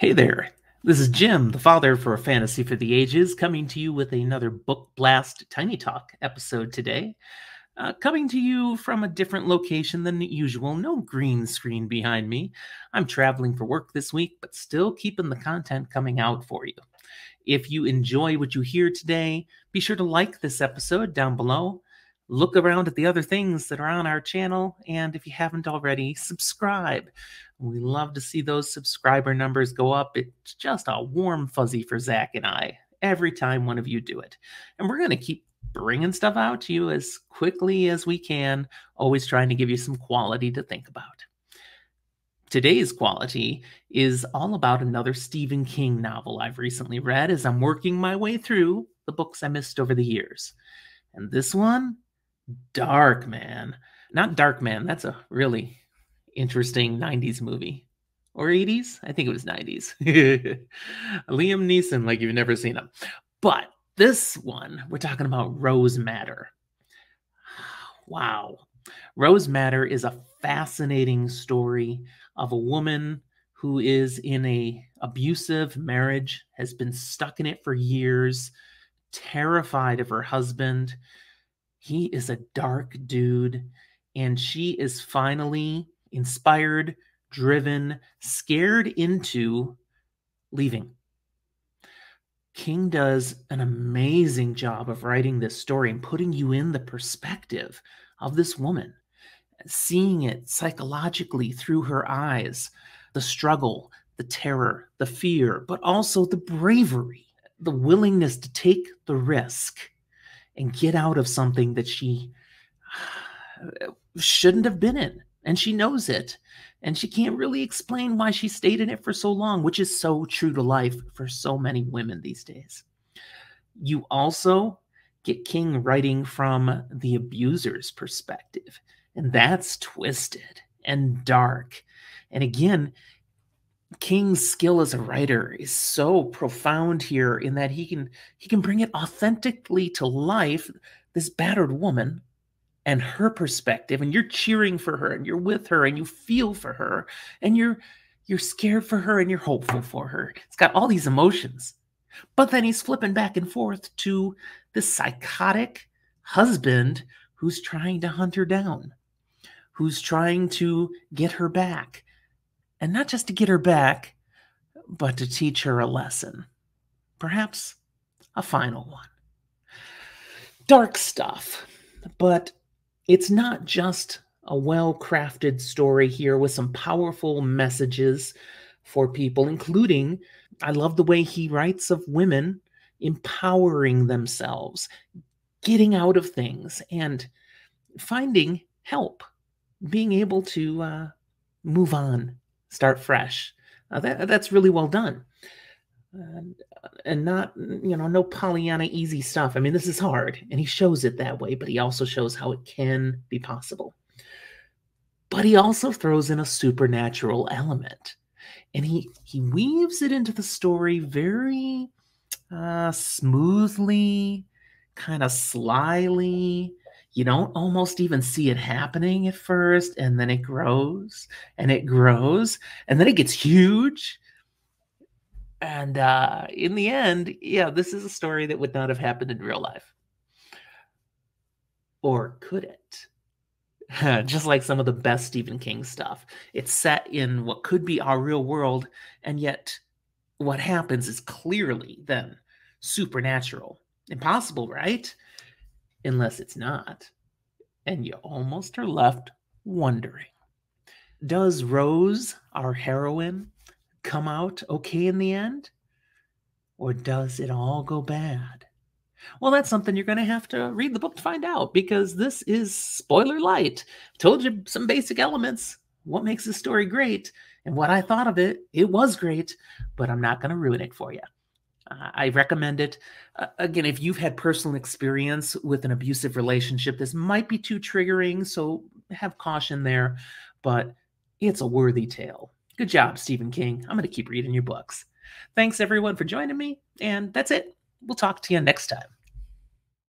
Hey there. This is Jim, the father for Fantasy for the Ages, coming to you with another Book Blast Tiny Talk episode today. Coming to you from a different location than usual. No green screen behind me. I'm traveling for work this week, but still keeping the content coming out for you. If you enjoy what you hear today, be sure to like this episode down below. Look around at the other things that are on our channel, and if you haven't already, subscribe. We love to see those subscriber numbers go up. It's just a warm fuzzy for Zach and I every time one of you do it. And we're going to keep bringing stuff out to you as quickly as we can, always trying to give you some quality to think about. Today's quality is all about another Stephen King novel I've recently read as I'm working my way through the books I missed over the years. And this one, Dark Man. Not Dark Man, that's a really interesting 90s movie. Or 80s? I think it was 90s. Liam Neeson, like you've never seen him. But this one, we're talking about Rose Madder. Wow. Rose Madder is a fascinating story of a woman who is in a abusive marriage, has been stuck in it for years, terrified of her husband. He is a dark dude, and she is finally inspired, driven, scared into leaving. King does an amazing job of writing this story and putting you in the perspective of this woman, seeing it psychologically through her eyes, the struggle, the terror, the fear, but also the bravery, the willingness to take the risk and get out of something that she shouldn't have been in. And she knows it. And she can't really explain why she stayed in it for so long, which is so true to life for so many women these days. You also get King writing from the abuser's perspective. And that's twisted and dark. And again, King's skill as a writer is so profound here in that he can bring it authentically to life, this battered woman and her perspective, and you're cheering for her and you're with her and you feel for her and you're scared for her and you're hopeful for her. It's got all these emotions. But then he's flipping back and forth to this psychotic husband who's trying to hunt her down, who's trying to get her back. And not just to get her back, but to teach her a lesson. Perhaps a final one. Dark stuff, but it's not just a well-crafted story here with some powerful messages for people, including, I love the way he writes of women empowering themselves, getting out of things, and finding help, being able to move on, start fresh. That's really well done. And not, no Pollyanna easy stuff. I mean, this is hard, and he shows it that way, but he also shows how it can be possible. But he also throws in a supernatural element, and he weaves it into the story very smoothly, kind of slyly. You don't almost even see it happening at first, and then it grows, and it grows, and then it gets huge. And in the end, yeah, this is a story that would not have happened in real life. Or could it? Just like some of the best Stephen King stuff. It's set in what could be our real world, and yet what happens is clearly then supernatural. Impossible, right? Unless it's not. And you almost are left wondering, does Rose, our heroine, come out okay in the end? Or does it all go bad? Well, that's something you're going to have to read the book to find out, because this is spoiler light. Told you some basic elements, what makes this story great, and what I thought of it. It was great, but I'm not going to ruin it for you. I recommend it. Again, if you've had personal experience with an abusive relationship, this might be too triggering, so have caution there, but it's a worthy tale. Good job, Stephen King. I'm going to keep reading your books. Thanks, everyone, for joining me, and that's it. We'll talk to you next time.